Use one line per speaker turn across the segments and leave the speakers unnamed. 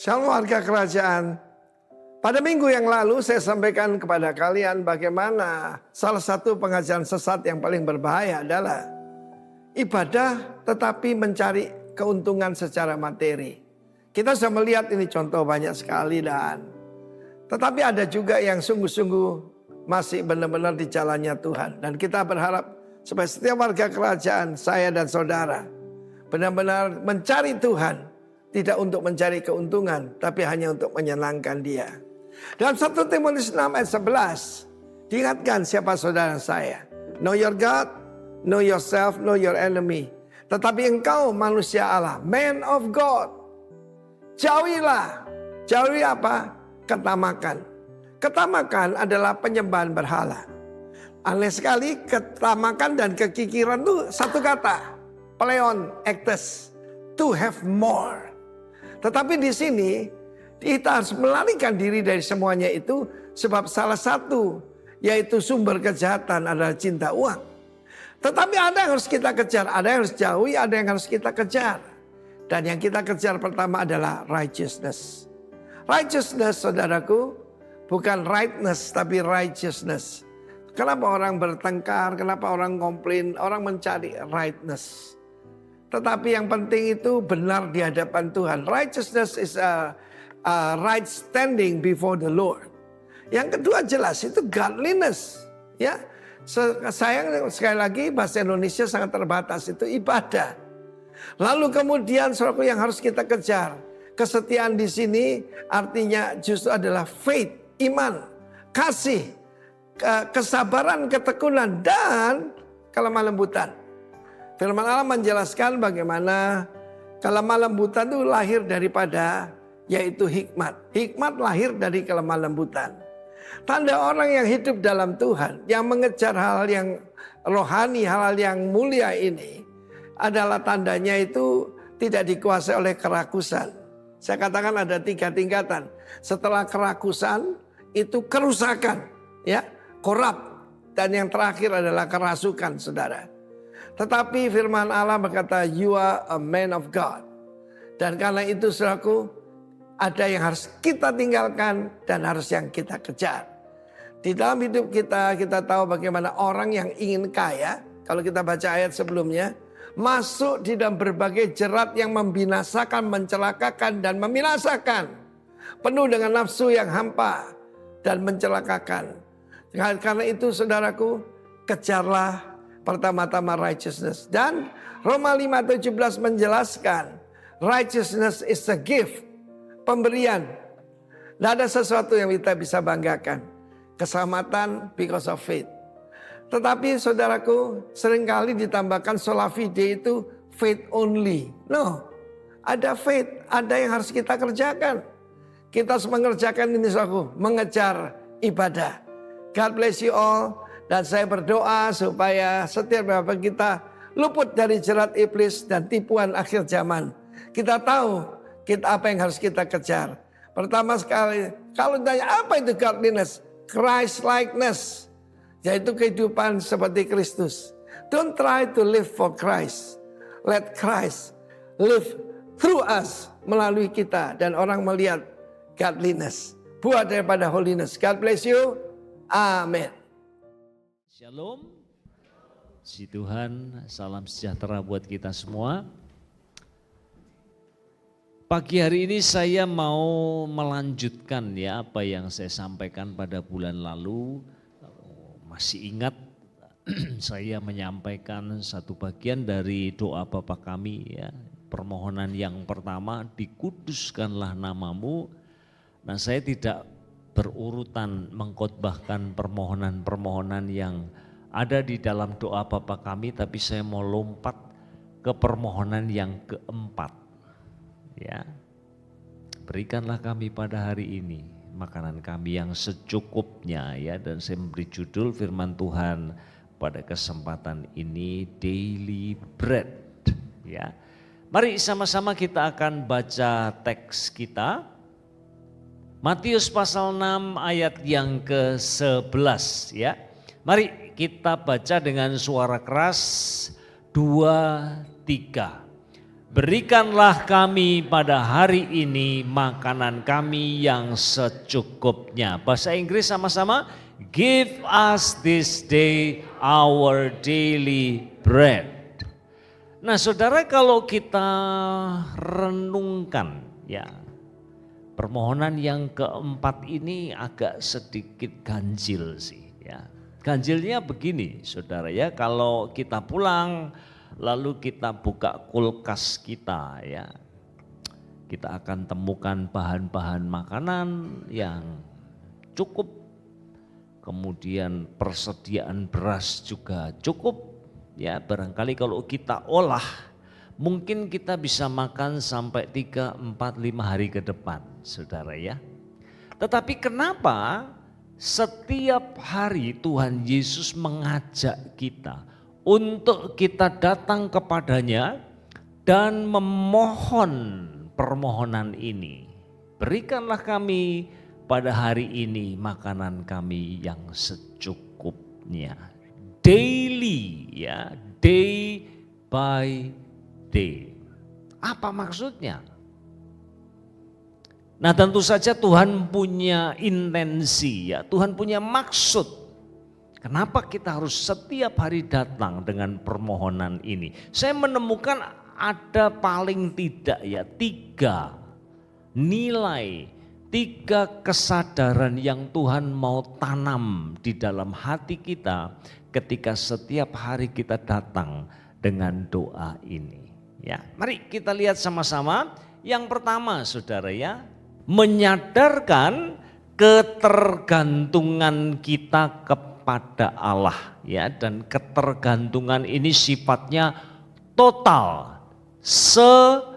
Shalom warga kerajaan. Pada minggu yang lalu saya sampaikan kepada kalian bagaimana salah satu pengajaran sesat yang paling berbahaya adalah ibadah tetapi mencari keuntungan secara materi. Kita sudah melihat ini contoh banyak sekali tetapi ada juga yang sungguh-sungguh masih benar-benar di jalannya Tuhan. Dan kita berharap supaya setiap warga kerajaan, saya dan saudara benar-benar mencari Tuhan. Tidak untuk mencari keuntungan, tapi hanya untuk menyenangkan Dia. Dalam 1 Timotius 6 ayat 11, diingatkan siapa saudara saya. Know your God, know yourself, know your enemy. Tetapi engkau manusia Allah, man of God. Jauhilah. Jauhi apa? Ketamakan. Ketamakan adalah penyembahan berhala. Aneh sekali, ketamakan dan kekikiran itu satu kata. Pleon, ektes. To have more. Tetapi di sini kita harus melarikan diri dari semuanya itu sebab salah satu yaitu sumber kejahatan adalah cinta uang. Tetapi ada yang harus kita kejar, ada yang harus jauhi, ada yang harus kita kejar. Dan yang kita kejar pertama adalah righteousness. Righteousness saudaraku bukan rightness tapi righteousness. Kenapa orang bertengkar, kenapa orang komplain, orang mencari rightness. Tetapi yang penting itu benar di hadapan Tuhan. Righteousness is a right standing before the Lord. Yang kedua jelas itu godliness. Ya, sayang sekali lagi bahasa Indonesia sangat terbatas itu ibadah. Lalu kemudian saudaraku yang harus kita kejar. Kesetiaan di sini artinya justru adalah faith, iman, kasih, kesabaran, ketekunan dan kelemah lembutan. Firman Allah menjelaskan bagaimana kelemah lembutan itu lahir daripada yaitu hikmat. Hikmat lahir dari kelemah lembutan. Tanda orang yang hidup dalam Tuhan, yang mengejar hal yang rohani, hal yang mulia ini adalah tandanya itu tidak dikuasai oleh kerakusan. Saya katakan ada 3 tingkatan. Setelah kerakusan itu kerusakan, ya, korup, dan yang terakhir adalah kerasukan, saudara. Tetapi firman Allah berkata, you are a man of God. Dan karena itu saudaraku, ada yang harus kita tinggalkan dan harus yang kita kejar. Di dalam hidup kita, kita tahu bagaimana orang yang ingin kaya, kalau kita baca ayat sebelumnya, masuk di dalam berbagai jerat yang membinasakan, mencelakakan dan membinasakan. Penuh dengan nafsu yang hampa dan mencelakakan. Karena itu saudaraku, kejarlah pertama-tama righteousness. Dan Roma 5:17 menjelaskan righteousness is a gift. Pemberian. Tidak ada sesuatu yang kita bisa banggakan. Keselamatan because of faith. Tetapi saudaraku seringkali ditambahkan sola fide itu faith only. No. Ada faith. Ada yang harus kita kerjakan. Kita harus mengerjakan ini saudaraku. Mengejar ibadah. God bless you all. Dan saya berdoa supaya setiap kita luput dari jerat iblis dan tipuan akhir zaman. Kita tahu apa yang harus kita kejar. Pertama sekali, kalau ditanya apa itu godliness? Christ-likeness. Yaitu kehidupan seperti Kristus. Don't try to live for Christ. Let Christ live through us, melalui kita. Dan orang melihat godliness. Buah daripada holiness. God bless you. Amin.
Shalom, puji Tuhan, salam sejahtera buat kita semua. Pagi hari ini saya mau melanjutkan ya apa yang saya sampaikan pada bulan lalu. Masih ingat saya menyampaikan satu bagian dari doa Bapa kami ya. Permohonan yang pertama, dikuduskanlah namamu. Nah saya tidak berurutan mengkhotbahkan permohonan-permohonan yang ada di dalam doa Bapa kami, tapi saya mau lompat ke permohonan yang keempat. Ya, berikanlah kami pada hari ini makanan kami yang secukupnya ya, dan saya memberi judul firman Tuhan pada kesempatan ini daily bread. Ya, mari sama-sama kita akan baca teks kita. Matius pasal 6 ayat yang ke-11 ya. Mari kita baca dengan suara keras 2, 3. Berikanlah kami pada hari ini makanan kami yang secukupnya. Bahasa Inggris sama-sama. Give us this day our daily bread. Nah saudara, kalau kita renungkan ya, permohonan yang keempat ini agak sedikit ganjil sih ya. Ganjilnya begini saudara ya, kalau kita pulang lalu kita buka kulkas kita ya, kita akan temukan bahan-bahan makanan yang cukup, kemudian persediaan beras juga cukup ya. Barangkali kalau kita olah mungkin kita bisa makan sampai 3, 4, 5 hari ke depan saudara ya. Tetapi kenapa setiap hari Tuhan Yesus mengajak kita untuk kita datang kepadanya dan memohon permohonan ini. Berikanlah kami pada hari ini makanan kami yang secukupnya. Daily ya, day by day. Apa maksudnya? Nah tentu saja Tuhan punya intensi ya, Tuhan punya maksud. Kenapa kita harus setiap hari datang dengan permohonan ini? Saya menemukan ada paling tidak ya 3 nilai, 3 kesadaran yang Tuhan mau tanam di dalam hati kita ketika setiap hari kita datang dengan doa ini. Ya, mari kita lihat sama-sama. Yang pertama saudara ya, menyadarkan ketergantungan kita kepada Allah ya, dan ketergantungan ini sifatnya total, sepenuhnya.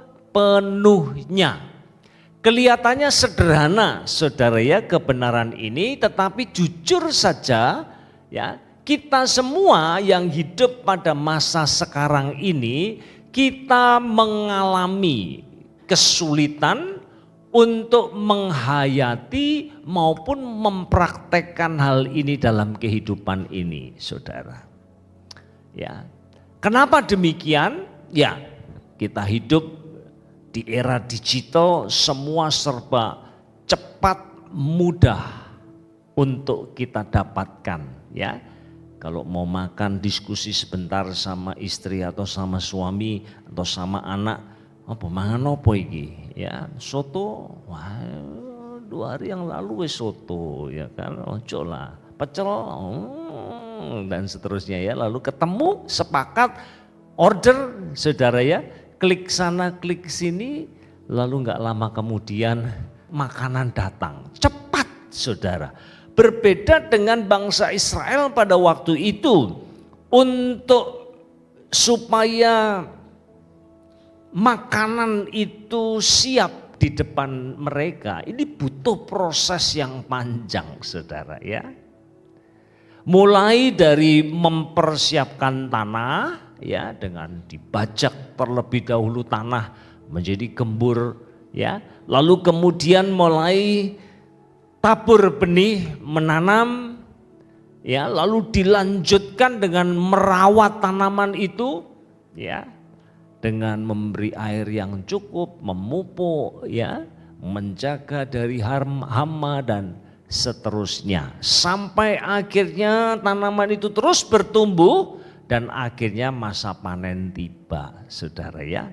Kelihatannya sederhana saudara ya kebenaran ini, tetapi jujur saja ya, kita semua yang hidup pada masa sekarang ini kita mengalami kesulitan untuk menghayati maupun mempraktekkan hal ini dalam kehidupan ini, saudara. Ya, kenapa demikian? Ya, kita hidup di era digital, semua serba cepat, mudah untuk kita dapatkan. Ya, kalau mau makan diskusi sebentar sama istri atau sama suami atau sama anak, apa mangan apa iki? Ya, soto, wah 2 hari yang lalu wis soto ya kan, ojo lah, pecel dan seterusnya ya. Lalu ketemu, sepakat, order saudara ya, klik sana klik sini, lalu nggak lama kemudian makanan datang, cepat saudara. Berbeda dengan bangsa Israel pada waktu itu, untuk supaya makanan itu siap di depan mereka, ini butuh proses yang panjang saudara ya. Mulai dari mempersiapkan tanah ya, dengan dibajak terlebih dahulu tanah menjadi gembur ya, lalu kemudian mulai tabur benih, menanam ya, lalu dilanjutkan dengan merawat tanaman itu ya, dengan memberi air yang cukup, memupuk ya, menjaga dari hama dan seterusnya, sampai akhirnya tanaman itu terus bertumbuh dan akhirnya masa panen tiba saudara ya.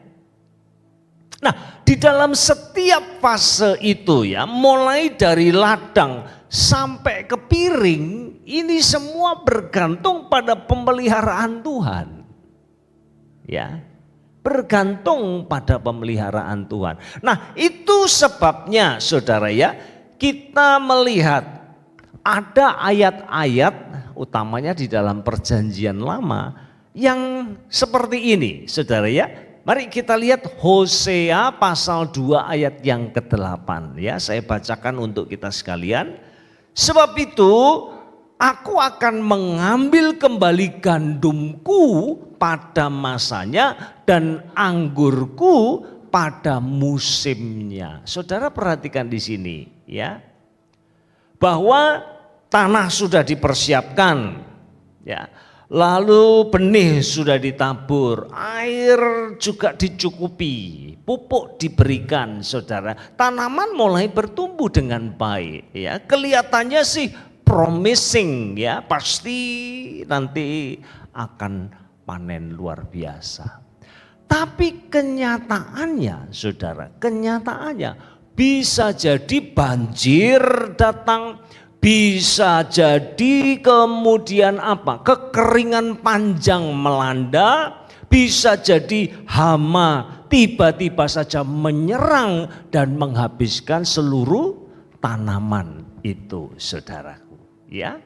Nah, di dalam setiap fase itu ya, mulai dari ladang sampai ke piring, ini semua bergantung pada pemeliharaan Tuhan ya, bergantung pada pemeliharaan Tuhan. Nah, itu sebabnya saudara ya, kita melihat ada ayat-ayat utamanya di dalam Perjanjian Lama yang seperti ini saudara ya. Mari kita lihat Hosea pasal 2 ayat yang ke-8 ya, saya bacakan untuk kita sekalian. Sebab itu aku akan mengambil kembali gandumku pada masanya dan anggurku pada musimnya. Saudara perhatikan di sini ya, bahwa tanah sudah dipersiapkan ya, lalu benih sudah ditabur, air juga dicukupi, pupuk diberikan, saudara. Tanaman mulai bertumbuh dengan baik, ya. Kelihatannya sih promising, ya, pasti nanti akan panen luar biasa. Tapi kenyataannya, saudara, kenyataannya bisa jadi banjir datang, bisa jadi kemudian kekeringan panjang melanda, bisa jadi hama tiba-tiba saja menyerang dan menghabiskan seluruh tanaman itu, saudaraku, ya.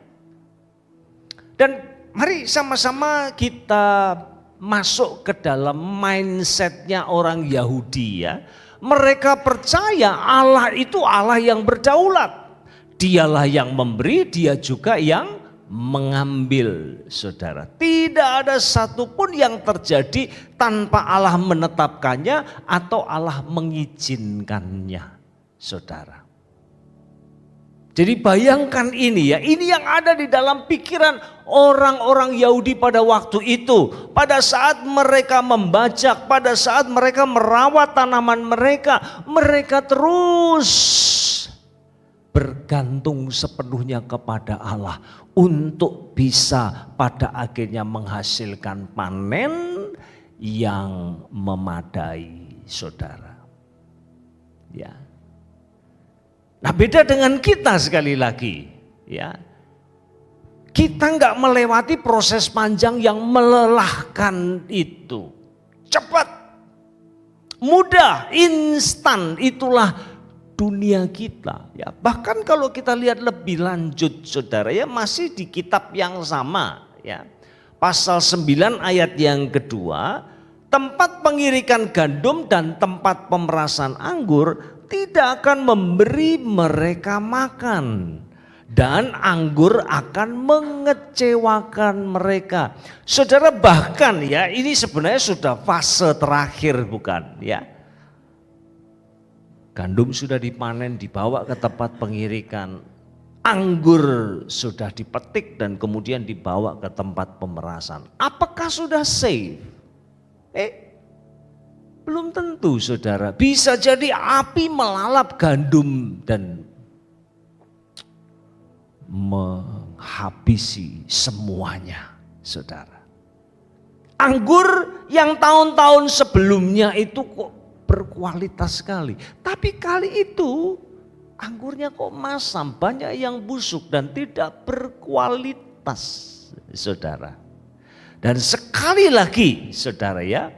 Dan mari sama-sama kita masuk ke dalam mindsetnya orang Yahudi, ya. Mereka percaya Allah itu Allah yang berdaulat. Dialah yang memberi, dia juga yang mengambil, saudara. Tidak ada satupun yang terjadi tanpa Allah menetapkannya atau Allah mengizinkannya, saudara. Jadi bayangkan ini, ya, ini yang ada di dalam pikiran orang-orang Yahudi pada waktu itu. Pada saat mereka membajak, pada saat mereka merawat tanaman mereka, mereka terus bergantung sepenuhnya kepada Allah untuk bisa pada akhirnya menghasilkan panen yang memadai, saudara. Ya. Nah, beda dengan kita sekali lagi, ya. Kita nggak melewati proses panjang yang melelahkan itu. Cepat, mudah, instan, itulah dunia kita, ya. Bahkan kalau kita lihat lebih lanjut, saudara, ya, masih di kitab yang sama, ya. Pasal 9 ayat yang kedua, tempat pengirikan gandum dan tempat pemerasan anggur tidak akan memberi mereka makan, dan anggur akan mengecewakan mereka. Saudara, bahkan, ya, ini sebenarnya sudah fase terakhir, bukan, ya. Gandum sudah dipanen, dibawa ke tempat pengirikan, anggur sudah dipetik dan kemudian dibawa ke tempat pemerasan. Apakah sudah safe? Belum tentu, saudara. Bisa jadi api melalap gandum dan menghabisi semuanya, saudara. Anggur yang tahun-tahun sebelumnya itu kok berkualitas sekali. Tapi kali itu anggurnya kok masam, banyak yang busuk dan tidak berkualitas, saudara. Dan sekali lagi, saudara, ya,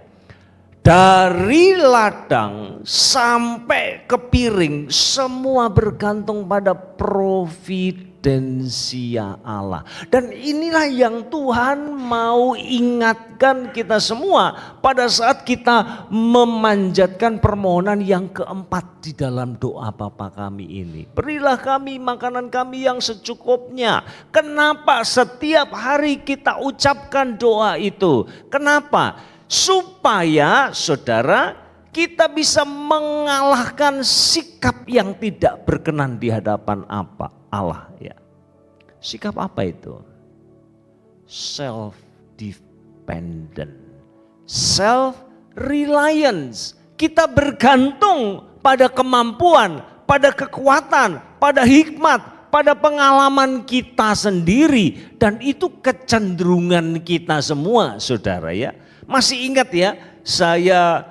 dari ladang sampai ke piring semua bergantung pada providensia Allah. Dan inilah yang Tuhan mau ingatkan kita semua pada saat kita memanjatkan permohonan yang keempat di dalam doa Bapa kami ini. Berilah kami makanan kami yang secukupnya. Kenapa setiap hari kita ucapkan doa itu? Kenapa? Supaya, saudara, kita bisa mengalahkan sikap yang tidak berkenan di hadapan Allah, ya. Sikap apa itu? Self dependent, self reliance. Kita bergantung pada kemampuan, pada kekuatan, pada hikmat, pada pengalaman kita sendiri, dan itu kecenderungan kita semua, saudara, ya. Masih ingat, ya, saya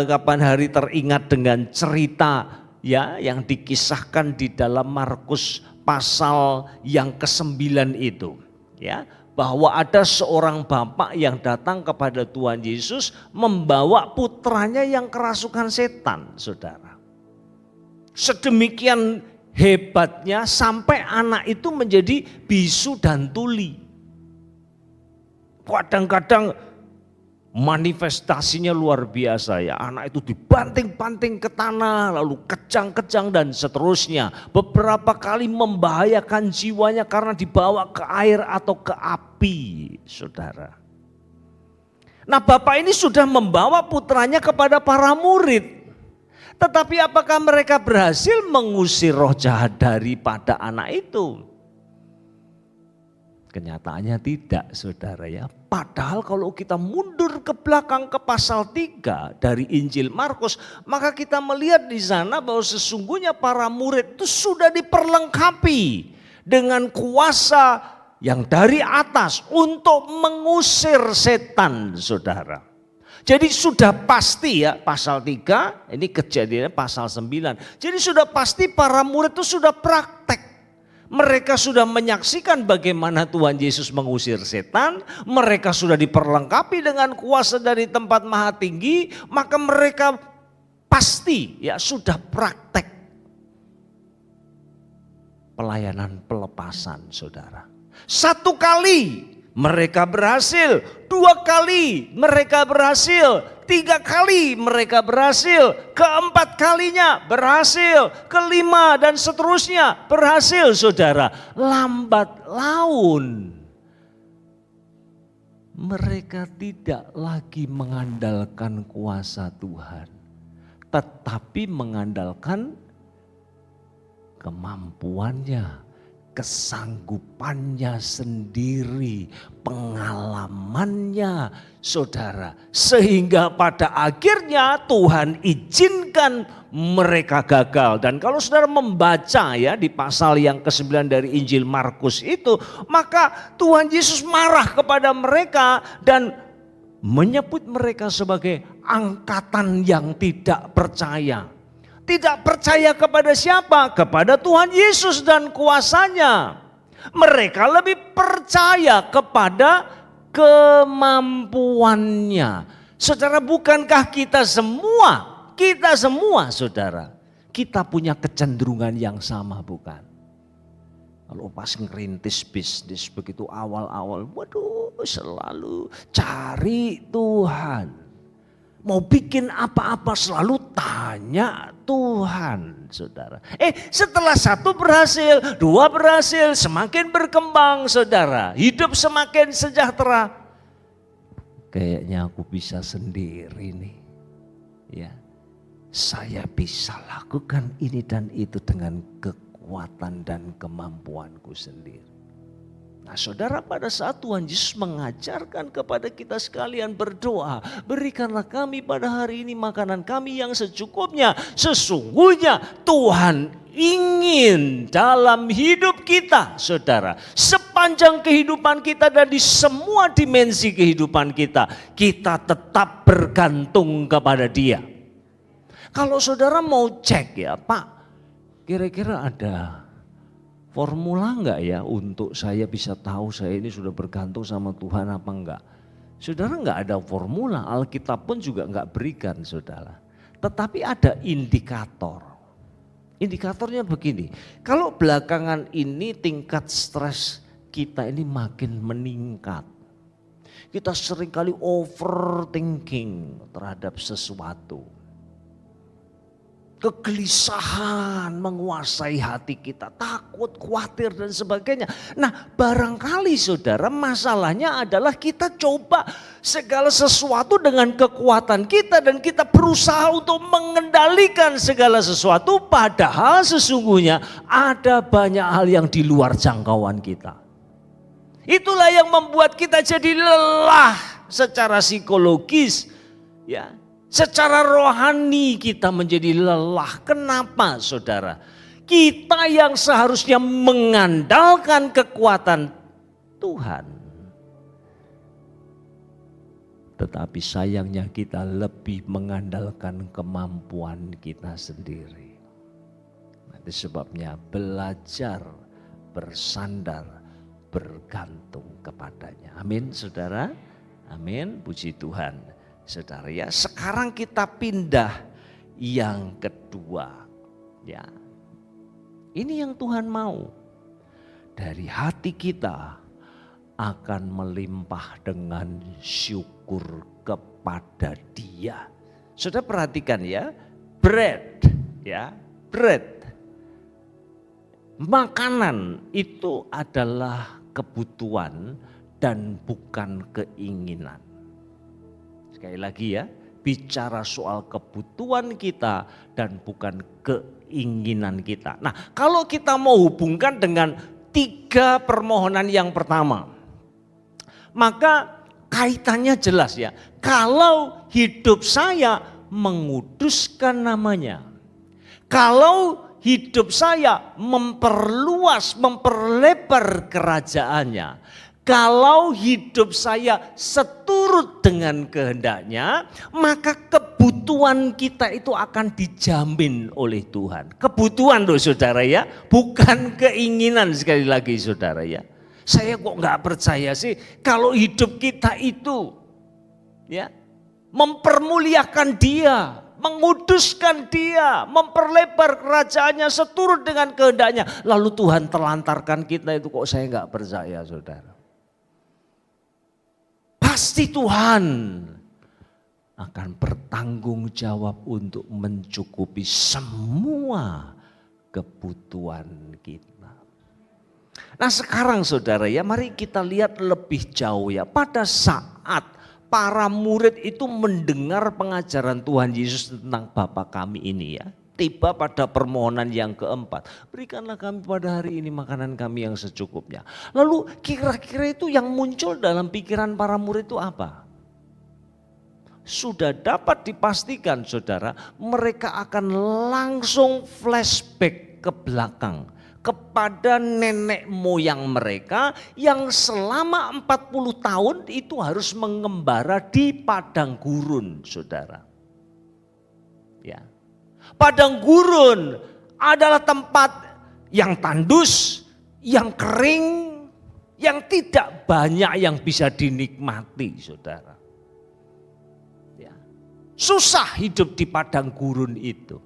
kapan hari teringat dengan cerita, ya, yang dikisahkan di dalam Markus pasal yang ke-9 itu, ya, bahwa ada seorang bapak yang datang kepada Tuhan Yesus membawa putranya yang kerasukan setan, saudara. Sedemikian hebatnya sampai anak itu menjadi bisu dan tuli. Kadang-kadang manifestasinya luar biasa, ya. Anak itu dibanting-banting ke tanah, lalu kejang-kejang dan seterusnya. Beberapa kali membahayakan jiwanya karena dibawa ke air atau ke api, saudara. Nah, bapak ini sudah membawa putranya kepada para murid. Tetapi apakah mereka berhasil mengusir roh jahat daripada anak itu? Kenyataannya tidak, saudara ya. Padahal kalau kita mundur ke belakang ke pasal 3 dari Injil Markus, maka kita melihat di sana bahwa sesungguhnya para murid itu sudah diperlengkapi dengan kuasa yang dari atas untuk mengusir setan, saudara. Jadi sudah pasti ya pasal 3, ini kejadiannya pasal 9. Jadi sudah pasti para murid itu sudah praktek. Mereka sudah menyaksikan bagaimana Tuhan Yesus mengusir setan, mereka sudah diperlengkapi dengan kuasa dari tempat maha tinggi, maka mereka pasti ya sudah praktek pelayanan pelepasan, saudara. 1 kali mereka berhasil, 2 kali mereka berhasil, 3 kali mereka berhasil, ke-4 kalinya berhasil, ke-5 dan seterusnya berhasil, saudara. Lambat laun mereka tidak lagi mengandalkan kuasa Tuhan, tetapi mengandalkan kemampuannya, kesanggupannya sendiri, pengalamannya, saudara. Sehingga pada akhirnya Tuhan izinkan mereka gagal. Dan kalau saudara membaca ya di pasal yang ke-9 dari Injil Markus itu, maka Tuhan Yesus marah kepada mereka dan menyebut mereka sebagai angkatan yang tidak percaya. Tidak percaya kepada siapa? Kepada Tuhan Yesus dan kuasanya. Mereka lebih percaya kepada kemampuannya. Saudara, bukankah kita semua saudara, kita punya kecenderungan yang sama, bukan? Kalau pas ngerintis bisnis begitu awal-awal, waduh selalu cari Tuhan. Mau bikin apa-apa selalu tanya Tuhan, saudara. Setelah 1 berhasil, 2 berhasil, semakin berkembang, saudara. Hidup semakin sejahtera. Kayaknya aku bisa sendiri nih. Ya, saya bisa lakukan ini dan itu dengan kekuatan dan kemampuanku sendiri. Nah, saudara, pada saat Tuhan Yesus mengajarkan kepada kita sekalian berdoa, berikanlah kami pada hari ini makanan kami yang secukupnya. Sesungguhnya Tuhan ingin dalam hidup kita, saudara, sepanjang kehidupan kita dan di semua dimensi kehidupan kita, kita tetap bergantung kepada Dia. Kalau saudara mau cek ya, Pak, kira-kira ada formula enggak ya untuk saya bisa tahu saya ini sudah bergantung sama Tuhan apa enggak? Saudara, enggak ada formula, Alkitab pun juga enggak berikan, saudara. Tetapi ada indikator. Indikatornya begini, kalau belakangan ini tingkat stres kita ini makin meningkat. Kita seringkali overthinking terhadap sesuatu. Kegelisahan menguasai hati kita, takut, khawatir dan sebagainya. Nah, barangkali saudara masalahnya adalah kita coba segala sesuatu dengan kekuatan kita dan kita berusaha untuk mengendalikan segala sesuatu, padahal sesungguhnya ada banyak hal yang di luar jangkauan kita. Itulah yang membuat kita jadi lelah secara psikologis, ya. Secara rohani kita menjadi lelah. Kenapa, saudara? Kita yang seharusnya mengandalkan kekuatan Tuhan, tetapi sayangnya kita lebih mengandalkan kemampuan kita sendiri. Itu sebabnya belajar bersandar, bergantung kepadanya. Amin, saudara. Amin, puji Tuhan. Saudara ya, sekarang kita pindah yang kedua. Ya, ini yang Tuhan mau. Dari hati kita akan melimpah dengan syukur kepada Dia. Saudara perhatikan ya, bread, ya, bread. Makanan itu adalah kebutuhan dan bukan keinginan. Sekali lagi ya, bicara soal kebutuhan kita dan bukan keinginan kita. Nah, kalau kita mau hubungkan dengan 3 permohonan yang pertama. Maka kaitannya jelas ya. Kalau hidup saya menguduskan namanya. Kalau hidup saya memperluas, memperlebar kerajaannya. Kalau hidup saya seturut dengan kehendaknya, maka kebutuhan kita itu akan dijamin oleh Tuhan. Kebutuhan loh saudara ya, bukan keinginan sekali lagi saudara ya. Saya kok nggak percaya sih kalau hidup kita itu ya mempermuliakan Dia, menguduskan Dia, memperlebar kerajaannya seturut dengan kehendaknya. Lalu Tuhan telantarkan kita itu, kok saya nggak percaya saudara. Pasti Tuhan akan bertanggung jawab untuk mencukupi semua kebutuhan kita. Nah sekarang saudara ya, mari kita lihat lebih jauh ya. Pada saat para murid itu mendengar pengajaran Tuhan Yesus tentang Bapa kami ini ya, tiba pada permohonan yang keempat. Berikanlah kami pada hari ini makanan kami yang secukupnya. Lalu kira-kira itu yang muncul dalam pikiran para murid itu apa? Sudah dapat dipastikan saudara, mereka akan langsung flashback ke belakang. Kepada nenek moyang mereka yang selama 40 tahun itu harus mengembara di padang gurun saudara. Ya. Padang gurun adalah tempat yang tandus, yang kering, yang tidak banyak yang bisa dinikmati saudara. Ya. Susah hidup di padang gurun itu.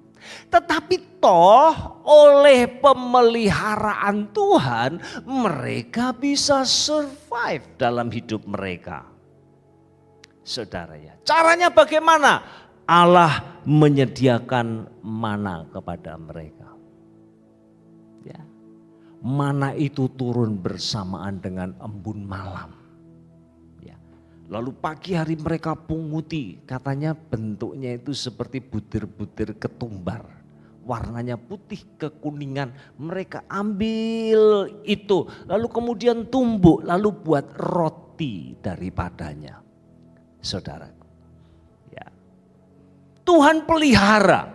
Tetapi toh oleh pemeliharaan Tuhan mereka bisa survive dalam hidup mereka. Saudara ya, caranya bagaimana? Allah menyediakan mana kepada mereka. Ya. Mana itu turun bersamaan dengan embun malam. Ya. Lalu pagi hari mereka punguti, katanya bentuknya itu seperti butir-butir ketumbar. Warnanya putih kekuningan, mereka ambil itu. Lalu kemudian tumbuk, lalu buat roti daripadanya. Saudara. Tuhan pelihara.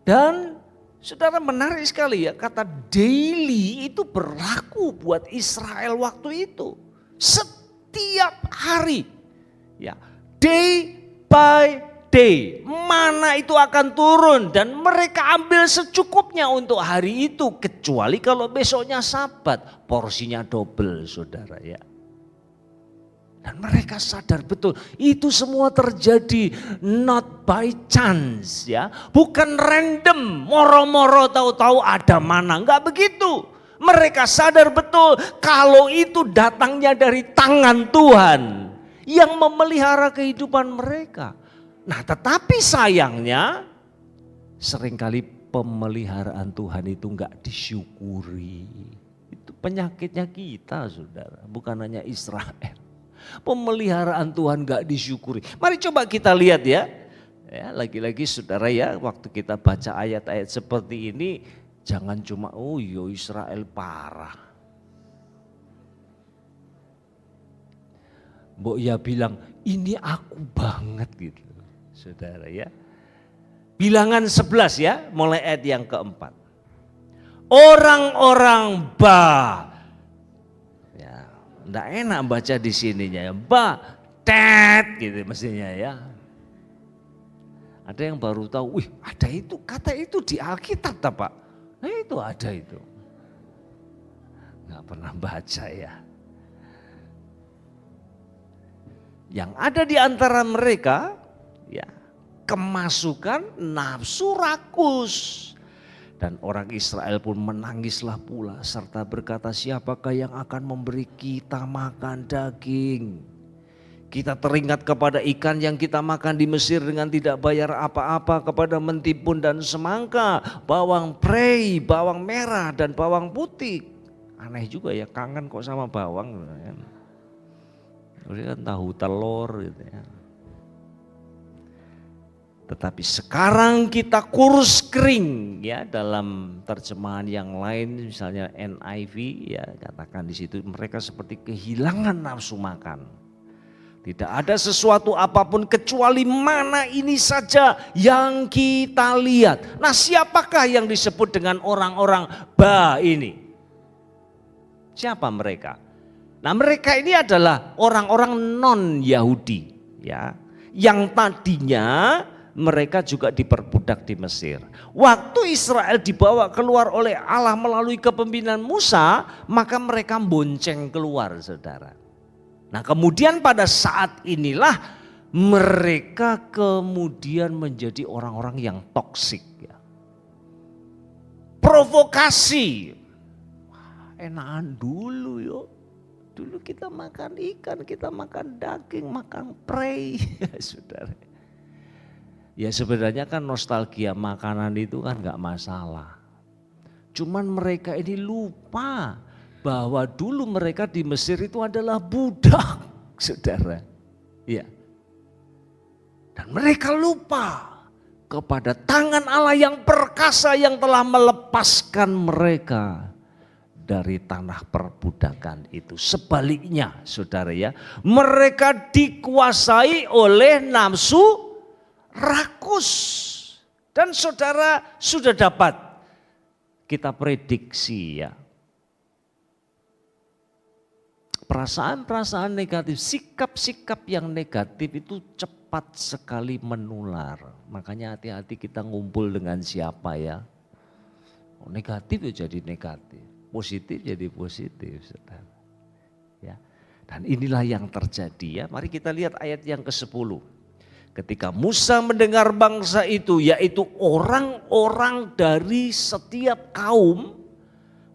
Dan saudara menarik sekali ya, kata daily itu berlaku buat Israel waktu itu. Setiap hari. Ya, day by day. Mana itu akan turun dan mereka ambil secukupnya untuk hari itu. Kecuali kalau besoknya Sabat, porsinya double saudara ya. Dan mereka sadar betul itu semua terjadi not by chance ya. Bukan random, moro-moro tahu-tahu ada mana, enggak begitu. Mereka sadar betul kalau itu datangnya dari tangan Tuhan yang memelihara kehidupan mereka. Nah tetapi sayangnya seringkali pemeliharaan Tuhan itu enggak disyukuri. Itu penyakitnya kita saudara, bukan hanya Israel. Pemeliharaan Tuhan gak disyukuri. Mari coba kita lihat ya. Ya, lagi-lagi saudara ya, waktu kita baca ayat-ayat seperti ini, jangan cuma oh yo Israel parah. Mbok ya bilang ini aku banget gitu. Saudara ya. Bilangan 11 ya, mulai ayat yang keempat. Orang-orang Nggak enak baca di sininya ya, tet gitu mestinya ya. Ada yang baru tahu, wih ada itu, kata itu di Alkitab tak Pak? Nah itu ada itu. Nggak pernah baca ya. Yang ada di antara mereka, ya kemasukan nafsu rakus. Dan orang Israel pun menangislah pula serta berkata, siapakah yang akan memberi kita makan daging? Kita teringat kepada ikan yang kita makan di Mesir dengan tidak bayar apa-apa, kepada mentipun dan semangka, bawang prei, bawang merah dan bawang putih. Aneh juga ya, kangen kok sama bawang. Udah kan tahu telur gitu ya. Tetapi sekarang kita kurus kering ya, dalam terjemahan yang lain misalnya NIV ya katakan di situ mereka seperti kehilangan nafsu makan. Tidak ada sesuatu apapun kecuali mana ini saja yang kita lihat. Nah, siapakah yang disebut dengan orang-orang ba ini? Siapa mereka? Nah, mereka ini adalah orang-orang non-Yahudi, ya, yang tadinya mereka juga diperbudak di Mesir. Waktu Israel dibawa keluar oleh Allah melalui kepemimpinan Musa, maka mereka bonceng keluar, saudara. Nah, kemudian pada saat inilah mereka kemudian menjadi orang-orang yang toksik, ya. Provokasi. Enakan dulu yuk. Dulu kita makan ikan, kita makan daging, makan prei. Saudara. Ya sebenarnya kan nostalgia makanan itu kan gak masalah. Cuman mereka ini lupa bahwa dulu mereka di Mesir itu adalah budak, saudara. Ya. Dan mereka lupa kepada tangan Allah yang perkasa yang telah melepaskan mereka dari tanah perbudakan itu. Sebaliknya, saudara ya, mereka dikuasai oleh nafsu rakus. Dan saudara sudah dapat kita prediksi, ya. Perasaan-perasaan negatif, sikap-sikap yang negatif itu cepat sekali menular. Makanya hati-hati kita ngumpul dengan siapa, ya. Negatif ya jadi negatif, positif jadi positif, saudara. Ya. Dan inilah yang terjadi, ya. Mari kita lihat ayat yang ke-10. Ketika Musa mendengar bangsa itu, yaitu orang-orang dari setiap kaum,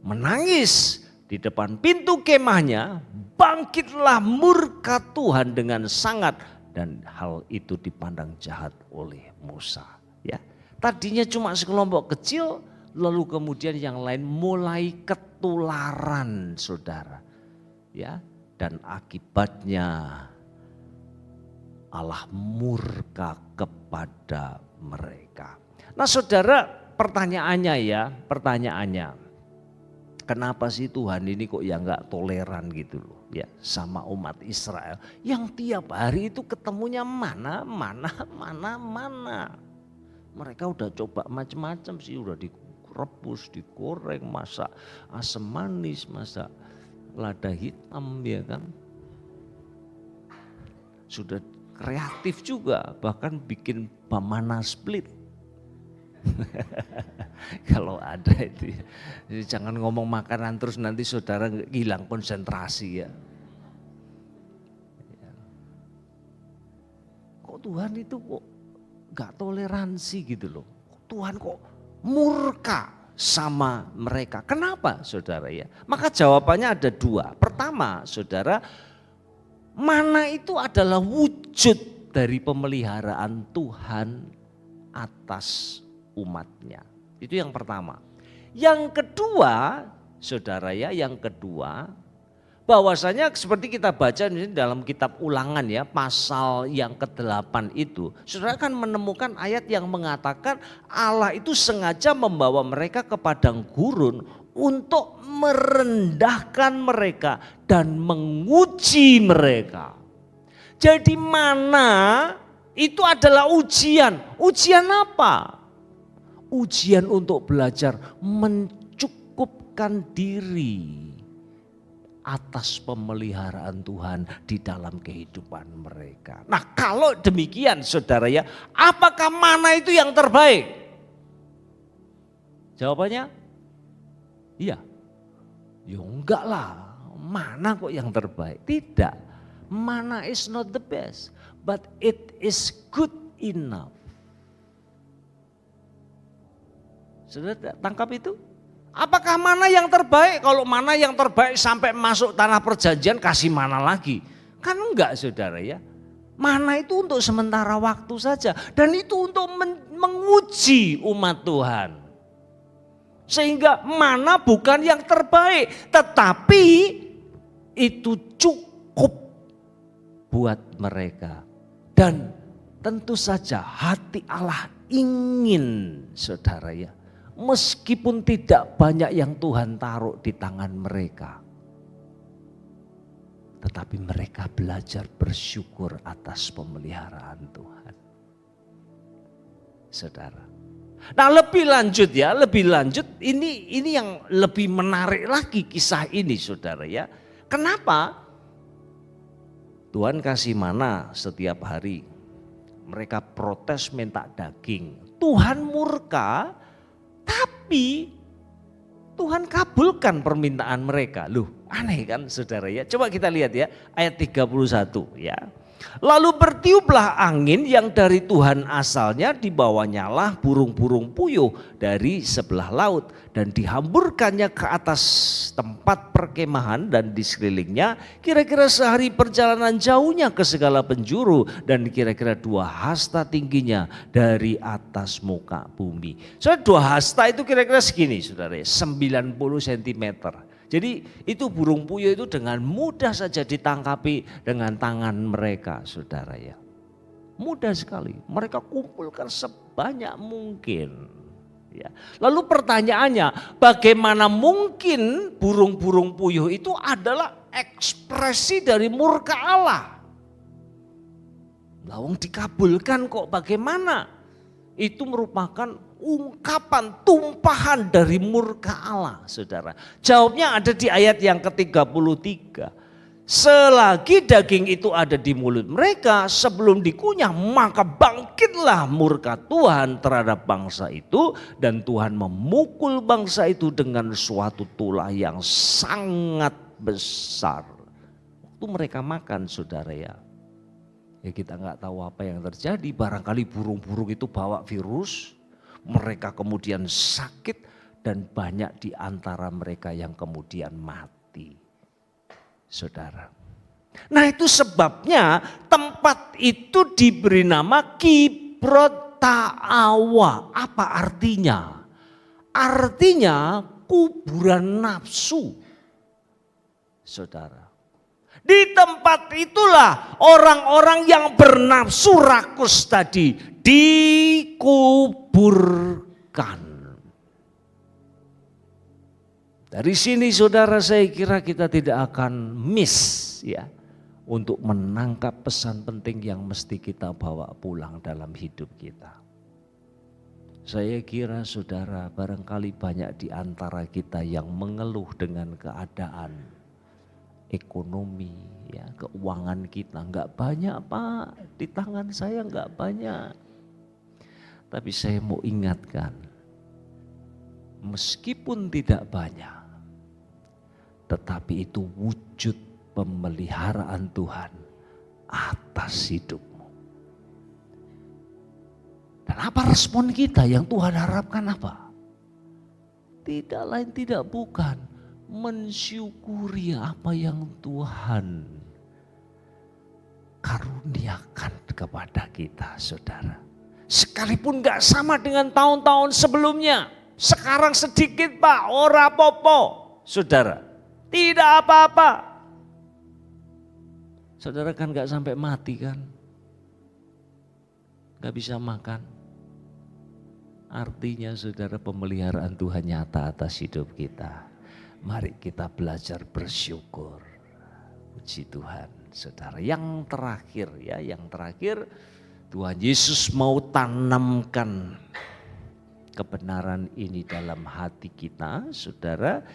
menangis di depan pintu kemahnya, bangkitlah murka Tuhan dengan sangat, dan hal itu dipandang jahat oleh Musa. Ya, tadinya cuma sekelompok kecil, lalu kemudian yang lain mulai ketularan, saudara. Ya, dan akibatnya Allah murka kepada mereka. Nah, saudara, pertanyaannya, kenapa sih Tuhan ini kok ya nggak toleran gitu loh, ya, sama umat Israel yang tiap hari itu ketemunya mana. Mereka udah coba macam-macam sih, udah direbus, digoreng, masak asam manis, masak lada hitam, ya kan. Sudah kreatif juga, bahkan bikin bamana split. Kalau ada itu, jadi jangan ngomong makanan terus nanti saudara hilang konsentrasi, ya. Kok Tuhan itu kok gak toleransi gitu loh. Tuhan kok murka sama mereka. Kenapa, saudara, ya? Maka jawabannya ada dua. Pertama, saudara, mana itu adalah wujud dari pemeliharaan Tuhan atas umatnya. Itu yang pertama. Yang kedua, saudara ya, bahwasanya seperti kita baca ini dalam kitab Ulangan, ya, pasal yang ke-8 itu, saudara kan menemukan ayat yang mengatakan Allah itu sengaja membawa mereka ke padang gurun untuk merendahkan mereka dan menguji mereka. Jadi mana itu adalah ujian. Ujian apa? Ujian untuk belajar mencukupkan diri atas pemeliharaan Tuhan di dalam kehidupan mereka. Nah, kalau demikian, saudara ya, apakah mana itu yang terbaik? Jawabannya, iya. Ya enggak lah, mana kok yang terbaik? Tidak, mana is not the best, but it is good enough. Saudara tangkap itu? Apakah mana yang terbaik? Kalau mana yang terbaik sampai masuk tanah perjanjian kasih mana lagi? Kan enggak, saudara ya. Mana itu untuk sementara waktu saja. Dan itu untuk menguji umat Tuhan. Sehingga mana bukan yang terbaik. Tetapi itu cukup buat mereka. Dan tentu saja hati Allah ingin, saudara ya. Meskipun tidak banyak yang Tuhan taruh di tangan mereka. tetapi mereka belajar bersyukur atas pemeliharaan Tuhan. Saudara. Nah lebih lanjut ini yang lebih menarik lagi kisah ini saudara ya. Kenapa? Tuhan kasih mana setiap hari. Mereka protes minta daging. Tuhan murka tapi Tuhan kabulkan permintaan mereka. Loh aneh kan saudara ya. Coba kita lihat ya ayat 31 ya. Lalu bertiuplah angin yang dari Tuhan asalnya, dibawanya lah burung-burung puyuh dari sebelah laut dan dihamburkannya ke atas tempat perkemahan dan di sekelilingnya kira-kira sehari perjalanan jauhnya ke segala penjuru dan kira-kira 2 hasta tingginya dari atas muka bumi. Saudara 2 hasta itu kira-kira segini saudara, 90 cm. Jadi itu burung puyuh itu dengan mudah saja ditangkapi dengan tangan mereka saudara ya. Mudah sekali, mereka kumpulkan sebanyak mungkin. Ya. Lalu pertanyaannya, bagaimana mungkin burung-burung puyuh itu adalah ekspresi dari murka Allah? Lawang dikabulkan kok, bagaimana? Itu merupakan ungkapan tumpahan dari murka Allah saudara. Jawabnya ada di ayat yang ke-33. Selagi daging itu ada di mulut mereka sebelum dikunyah, maka bangkitlah murka Tuhan terhadap bangsa itu dan Tuhan memukul bangsa itu dengan suatu tulah yang sangat besar. Waktu mereka makan saudara ya kita nggak tahu apa yang terjadi, barangkali burung-burung itu bawa virus, mereka kemudian sakit dan banyak di antara mereka yang kemudian mati. Saudara. Nah itu sebabnya tempat itu diberi nama Kibrot Ta'awa. Apa artinya? Artinya kuburan nafsu. Saudara. Di tempat itulah orang-orang yang bernafsu rakus tadi dikuburkan. Dari sini saudara saya kira kita tidak akan miss ya untuk menangkap pesan penting yang mesti kita bawa pulang dalam hidup kita. Saya kira saudara barangkali banyak di antara kita yang mengeluh dengan keadaan ekonomi, ya, keuangan kita enggak banyak Pak, di tangan saya enggak banyak. Tapi saya mau ingatkan, meskipun tidak banyak, tetapi itu wujud pemeliharaan Tuhan atas hidupmu. Dan apa respon kita yang Tuhan harapkan apa? Tidak lain tidak bukan mensyukuri apa yang Tuhan karuniakan kepada kita saudara. Sekalipun gak sama dengan tahun-tahun sebelumnya. Sekarang sedikit Pak, ora popo. Saudara, tidak apa-apa. Saudara kan gak sampai mati kan. Gak bisa makan. Artinya saudara pemeliharaan Tuhan nyata atas hidup kita. Mari kita belajar bersyukur. Puji Tuhan, saudara. Yang terakhir Tuhan Yesus mau tanamkan kebenaran ini dalam hati kita, saudara.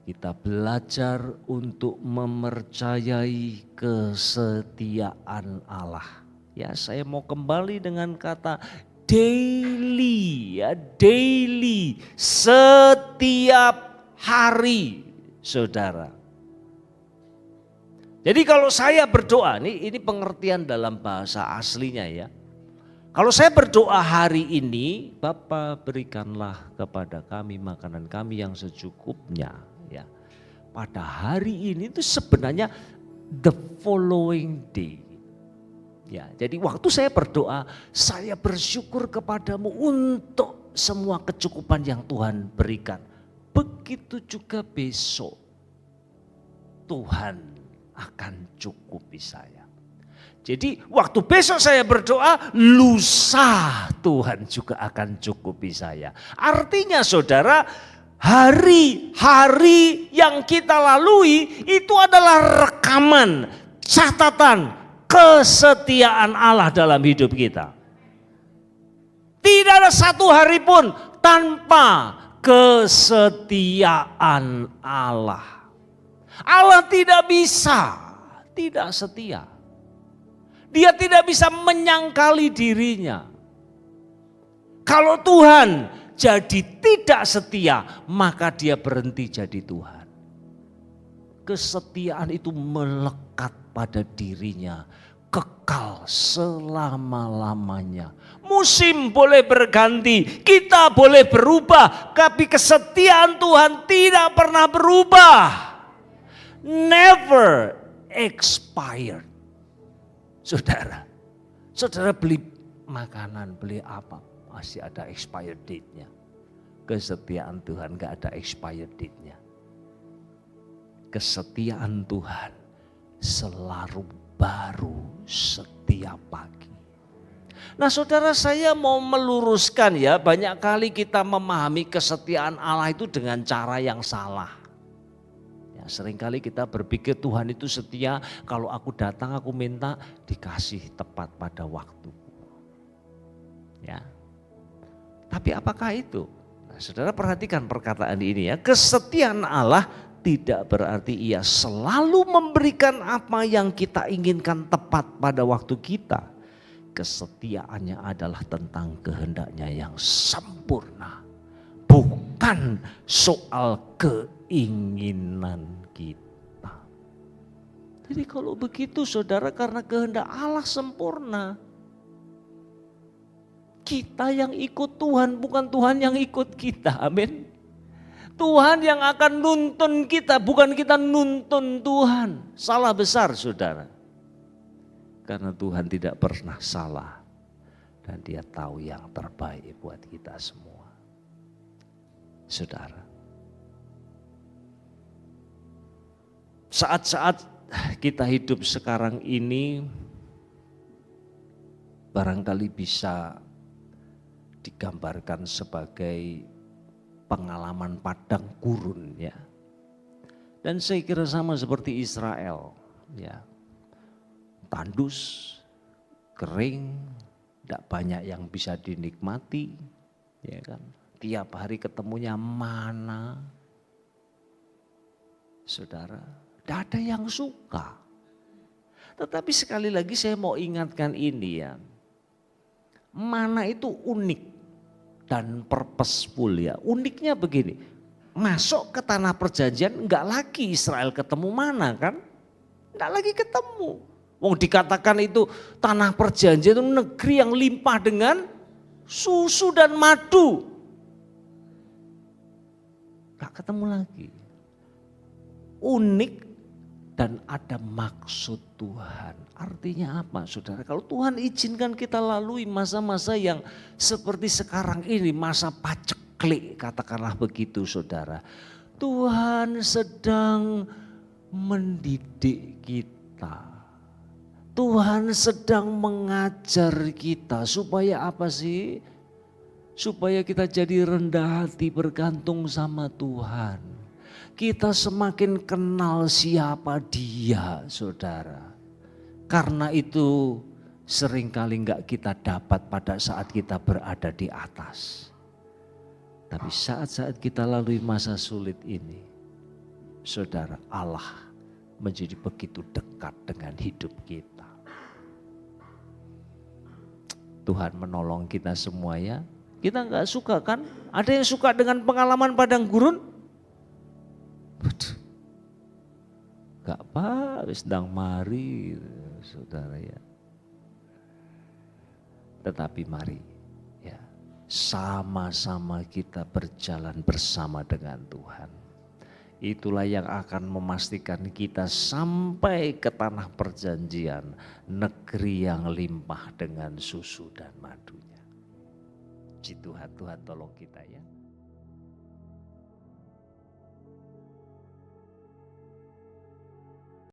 Kita belajar untuk mempercayai kesetiaan Allah. Ya, saya mau kembali dengan kata daily, ya, daily, setiap hari, saudara. Jadi kalau saya berdoa, ini pengertian dalam bahasa aslinya ya. Kalau saya berdoa hari ini, Bapa berikanlah kepada kami makanan kami yang secukupnya. Ya, pada hari ini itu sebenarnya the following day. Ya, jadi waktu saya berdoa, saya bersyukur kepadamu untuk semua kecukupan yang Tuhan berikan. Begitu juga besok Tuhan akan cukupi saya. Jadi waktu besok saya berdoa, lusa Tuhan juga akan cukupi saya. Artinya saudara, hari-hari yang kita lalui itu adalah rekaman, catatan kesetiaan Allah dalam hidup kita. Tidak ada satu hari pun tanpa kesetiaan Allah. Allah tidak bisa tidak setia. Dia tidak bisa menyangkali dirinya. Kalau Tuhan jadi tidak setia, maka dia berhenti jadi Tuhan. Kesetiaan itu melekat pada dirinya, kekal selama-lamanya. Musim boleh berganti, kita boleh berubah, tapi kesetiaan Tuhan tidak pernah berubah. Never expired. Saudara beli makanan, beli apa, masih ada expired date-nya. Kesetiaan Tuhan gak ada expired date-nya. Kesetiaan Tuhan selalu baru setiap pagi. Nah saudara, saya mau meluruskan ya, banyak kali kita memahami kesetiaan Allah itu dengan cara yang salah. Seringkali kita berpikir Tuhan itu setia, kalau aku datang aku minta dikasih tepat pada waktu. Ya. Tapi apakah itu? Nah, saudara perhatikan perkataan ini ya, kesetiaan Allah tidak berarti ia selalu memberikan apa yang kita inginkan tepat pada waktu kita. Kesetiaannya adalah tentang kehendaknya yang sempurna. Bukan soal keinginan kita. Jadi kalau begitu saudara, karena kehendak Allah sempurna. Kita yang ikut Tuhan, bukan Tuhan yang ikut kita. Amin. Tuhan yang akan nuntun kita, bukan kita nuntun Tuhan. Salah besar saudara. Karena Tuhan tidak pernah salah. Dan dia tahu yang terbaik buat kita semua. Saudara, saat-saat kita hidup sekarang ini barangkali bisa digambarkan sebagai pengalaman padang gurun ya. Dan saya kira sama seperti Israel ya. Tandus, kering, tidak banyak yang bisa dinikmati ya kan. Tiap hari ketemunya mana. Saudara, tidak ada yang suka. Tetapi sekali lagi saya mau ingatkan ini ya. Mana itu unik dan purposeful ya. Uniknya begini, masuk ke tanah perjanjian enggak lagi Israel ketemu mana kan. Enggak lagi ketemu. Wong dikatakan itu tanah perjanjian itu negeri yang limpah dengan susu dan madu. Enggak ketemu lagi. Unik dan ada maksud Tuhan. Artinya apa saudara? Kalau Tuhan izinkan kita lalui masa-masa yang seperti sekarang ini, masa paceklik katakanlah begitu saudara. Tuhan sedang mendidik kita. Tuhan sedang mengajar kita supaya apa sih? Supaya kita jadi rendah hati bergantung sama Tuhan. Kita semakin kenal siapa Dia, saudara. Karena itu seringkali enggak kita dapat pada saat kita berada di atas. Tapi saat-saat kita lalui masa sulit ini, saudara, Allah menjadi begitu dekat dengan hidup kita. Tuhan menolong kita semua ya. Kita enggak suka kan? Ada yang suka dengan pengalaman padang gurun? Gak apa, sedang mari saudara ya. Tetapi mari ya, sama-sama kita berjalan bersama dengan Tuhan. Itulah yang akan memastikan kita sampai ke tanah perjanjian, negeri yang limpah dengan susu dan madunya. Tuhan tolong kita ya.